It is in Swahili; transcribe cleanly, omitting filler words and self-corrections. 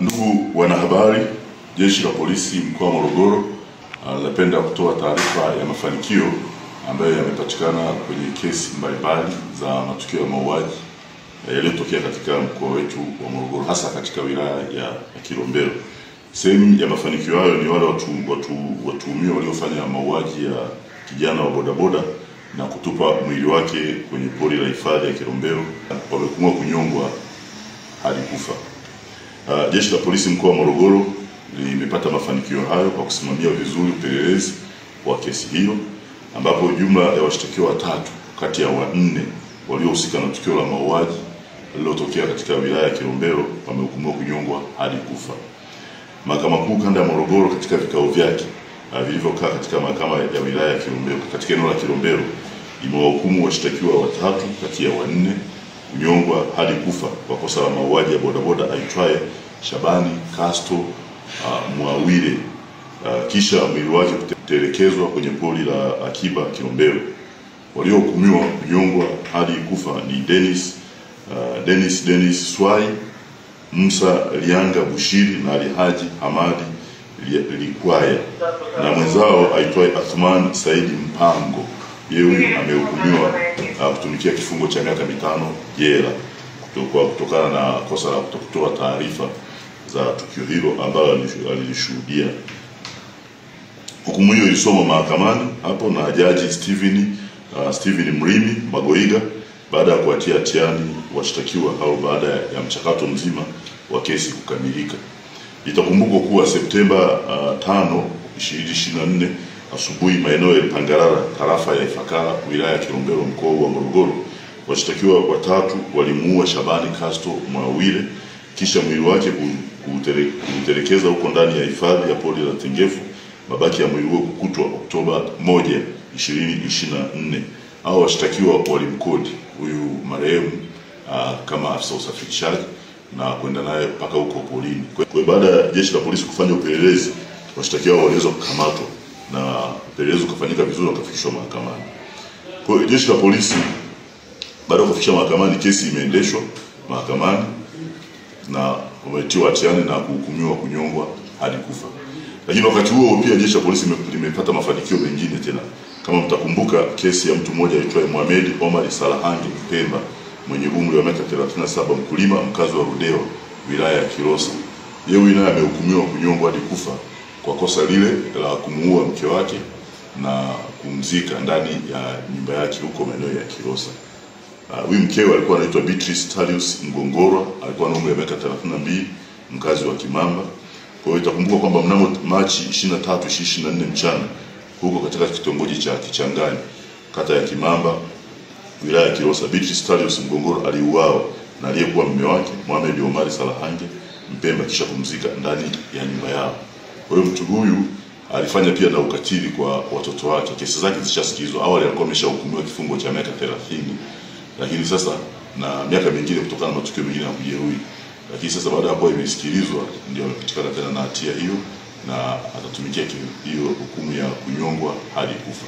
Ndugu wanahabari, Jeshi la Polisi mkoa wa Morogoro napenda kutoa taarifa ya mafanikio ambayo yamepatikana kwenye kesi mbalimbali za matukio ya mauaji yaliyotokea katika mkoa wetu wa Morogoro, hasa katika wilaya ya Kilombero. Sehemu ya mafanikio hayo ni wale watuhumiwa waliofanya mauaji ya kijana wa bodaboda na kutupa mwili wake kwenye pori la hifadhi ya Kilombero, wamehukumiwa kunyongwa hadi kufa. Jeshi la Polisi mkoa wa Morogoro limepata mafanikio hayo kwa kusimamia vizuri upelelezi wa kesi hiyo, ambapo jumla ya washtakiwa 3 kati ya 4 waliohusika na tukio la mauaji lililotokea katika wilaya ya Kilombero wamehukumiwa kunyongwa hadi kufa. Mahakama Kuu Kanda ya Morogoro katika vikao vyake vilivyokaa katika mahakama ya wilaya ya Kilombero katika eneo la Kilombero imewahukumu washtakiwa 3 kati ya 4 kunyongwa hadi kufa kwa kosa la mauaji ya bodaboda aitwaye Shabani Kasto Mwawile, kisha mwili wake kutelekezwa kwenye pori la akiba Kilombero. Waliohukumiwa kunyongwa hadi kufa ni Dennis Swai, Musa Lianga Bushiri na Alhaji Hamadi Likwaya, na mwenzao aitwaye Athman Saidi Mpango. Yeye amehukumiwa kutumikia kifungo cha miaka 5 jela kutokana na kosa la kutoa taarifa za tukio hilo ambalo alilishuhudia. Hukumu hiyo ilisomwa mahakamani hapo na Jaji Steven Mrimi Magoiga baada ya kuatia hatiani washtakiwa hao baada ya mchakato mzima wa kesi kukamilika. Itakumbukwa kuwa Septemba 5, 2024 asubuhi maeneo ya Pangarara, tarafa ya Ifakara, wilaya ya Kilombero, mkoa wa Morogoro, washtakiwa 3 walimuua Shabani Kasto Mwawile, kisha mwili wake kutelekeza huko ndani ya hifadhi ya pori la Tengefu. Mabaki ya mwili huo kukutwa Oktoba 1, 2024. Hao washtakiwa walimkodi huyu marehemu kama afisa usafirishaji na kwenda naye mpaka huko porini. Kwa baada ya Jeshi la Polisi kufanya upelelezi, washtakiwa waliweza kukamatwa na upelelezi ukafanyika vizuri, wakafikishwa mahakamani. Kwa hiyo Jeshi la Polisi baada ya kufikisha mahakamani, kesi imeendeshwa mahakamani na wametiwa hatiani na kuhukumiwa kunyongwa hadi kufa. Lakini wakati huo pia Jeshi la Polisi limepata mafanikio mengine tena. Kama mtakumbuka, kesi ya mtu mmoja aitwaye Mohamed Omar Salahange Mpemba mwenye umri wa miaka 37, mkulima mkazi wa Rudewa, wilaya ya Kilosa. Yeye naye amehukumiwa kunyongwa hadi kufa kwa kosa lile la kumuua mke wake na kumzika ndani ya nyumba yake huko maeneo ya Kilosa. Huyu mkewe alikuwa anaitwa Beatrice Talius Ngongorwa, alikuwa na umri wa miaka 32, mkazi wa Kimamba. Kwa hiyo itakumbuka kwamba mnamo Machi 23, 2024 mchana huko katika kitongoji cha Kichangani, kata ya Kimamba, wilaya ya Kilosa, Beatrice Talius Ngongorwa aliuawa na aliyekuwa mume wake Mohamed Omar Salahange Mpemba kisha kumzika ndani ya nyumba yao. Kwa hiyo mtu huyu alifanya pia na ukatili kwa watoto wake. Kesi zake zishasikizwa. Awali alikuwa ameshahukumiwa kifungo cha miaka 30, lakini sasa na miaka mingine kutokana na matukio mengine ya kujeruhi. Lakini sasa baada ya kuwa imesikilizwa ndio amepatikana tena na hatia hiyo na atatumikia hiyo hukumu ya kunyongwa hadi kufa.